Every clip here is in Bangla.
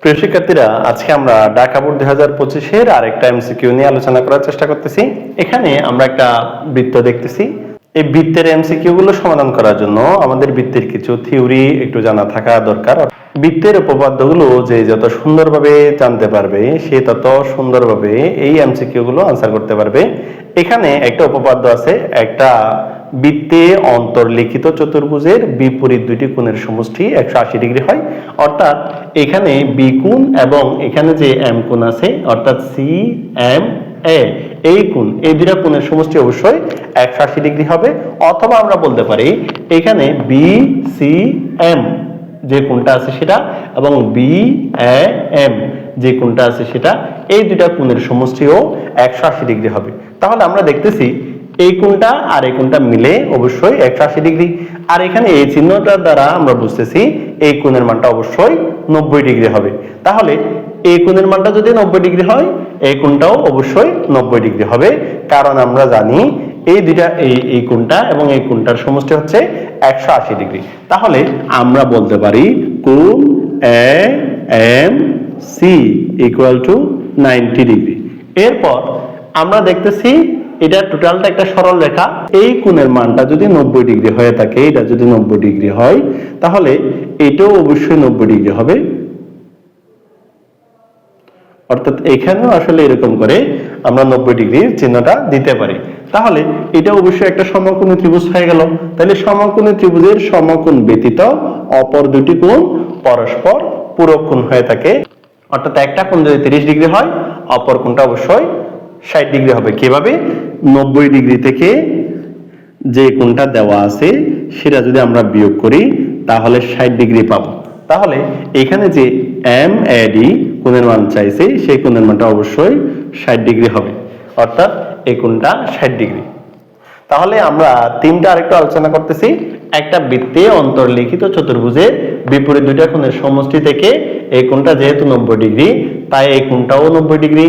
প্রিয় শিক্ষার্থীরা, আজকে আমরা ঢাকা বোর্ড 2025-এর আরেকটা এমসিকিউ নিয়ে আলোচনা করার চেষ্টা করতেছি। এখানে আমরা একটা বৃত্ত দেখতেছি। এই বৃত্তের এমসিকিউ গুলো সমাধান করার জন্য আমাদের বৃত্তের কিছু থিওরি একটু জানা থাকা দরকার। বৃত্তের উপপাদ্যগুলো যে যত সুন্দরভাবে জানতে পারবে সে তত সুন্দরভাবে এই এমসিকিউ গুলো আনসার করতে পারবে। এখানে একটা উপপাদ্য আছে, একটা বৃত্তে অন্তর্লিখিত চতুর্ভুজের বিপরীত দুইটি কোণের সমষ্টি 180 ডিগ্রি হয়। অর্থাৎ এখানে বি কোণ এবং এখানে যে এম কোণ আছে অর্থাৎ সি এম এ, এই কোণ, এই দুইটা কোণের সমষ্টি অবশ্যই 180 ডিগ্রি হবে। অথবা আমরা বলতে পারি এখানে বি সি এম যে কোণটা আছে সেটা এবং বি এ এম যে কোণটা আছে সেটা, এই দুইটা কোণের সমষ্টিও 180 ডিগ্রি হবে। তাহলে আমরা দেখতেছি এই কোণটা আর এই কোণটা মিলে অবশ্যই 180 ডিগ্রি। আর এখানে এই চিহ্নটার দ্বারা আমরা বুঝতেছি এই কোণের মানটা অবশ্যই 90 ডিগ্রি হবে। তাহলে এই কোণের মানটা যদি 90 ডিগ্রি হয়, এই কোণটাও অবশ্যই 90 ডিগ্রি হবে, কারণ আমরা জানি এই দুইটা এই কোণটা এবং এই কোণটার সমষ্টি হচ্ছে 180 ডিগ্রি। তাহলে আমরা বলতে পারি কোণ A M C equal to 90 degree. এরপর আমরা দেখতেছি এটা টোটালটা একটা সরল রেখা। এই কোণের মানটা যদি 90 ডিগ্রি হয়ে থাকে, এটা যদি 90 ডিগ্রি হয়, তাহলে এটাও অবশ্যই 90 ডিগ্রি হবে। অর্থাৎ এখানেও আসলে এরকম করে আমরা 90 ডিগ্রির চিহ্নটা দিতে পারি। তাহলে এটা অবশ্যই একটা সমকোণী ত্রিভুজ হয়ে গেল। তাহলে সমকোণী ত্রিভুজের সমকোণ ব্যতীত অপর দুটি কোণ পরস্পর পূরক কোণ হয়ে থাকে। অর্থাৎ একটা কোণ যদি 30 ডিগ্রি হয়, অপর কোণটা অবশ্যই 60 ডিগ্রি হবে। কিভাবে? 90 ডিগ্রি থেকে যে কোণটা দেওয়া আছে সেটা যদি আমরা বিয়োগ করি তাহলে 60 ডিগ্রি পাবো। তাহলে এখানে যে এম এ ডি কোণের মান চাইছে সেই কোণের মানটা অবশ্যই 60 ডিগ্রি হবে। অর্থাৎ এই কোণটা 60 ডিগ্রি। তাহলে আমরা তিনটা আরেকটু আলোচনা করতেছি। একটা বৃত্তে অন্তর্লিখিত চতুর্ভুজের বিপরীত দুইটা কোণের সমষ্টি থেকে এই কোণটা যেহেতু 90 ডিগ্রি, তাই এই কোণটাও 90 ডিগ্রি।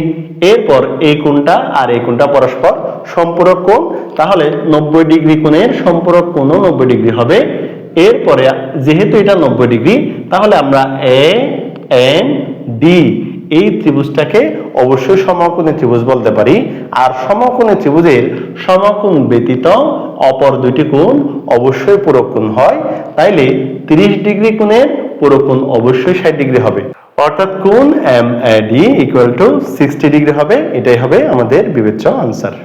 এরপর এই কোণটা আর এই কোণটা পরস্পর সম্পূরক কোণ, তাহলে 90 ডিগ্রি কোণের সম্পূরক কোণও 90 ডিগ্রি হবে। এরপরে যেহেতু এটা 90 ডিগ্রি, তাহলে আমরা এ এন ডি এই ত্রিভুজটাকে অবশ্যই সমকোণী ত্রিভুজ বলতে পারি। আর সমকোণী ত্রিভুজের সমকোণ ব্যতীত অপর দুইটি কোণ অবশ্যই পূরক কোণ হয়। তাইলে 30 ডিগ্রি কোণের পূরক কোণ অবশ্যই 60 ডিগ্রি হবে। অর্থাৎ কোণ M A D equal to 60 degree হবে। এটাই হবে আমাদের বিবেচ্য আনসার।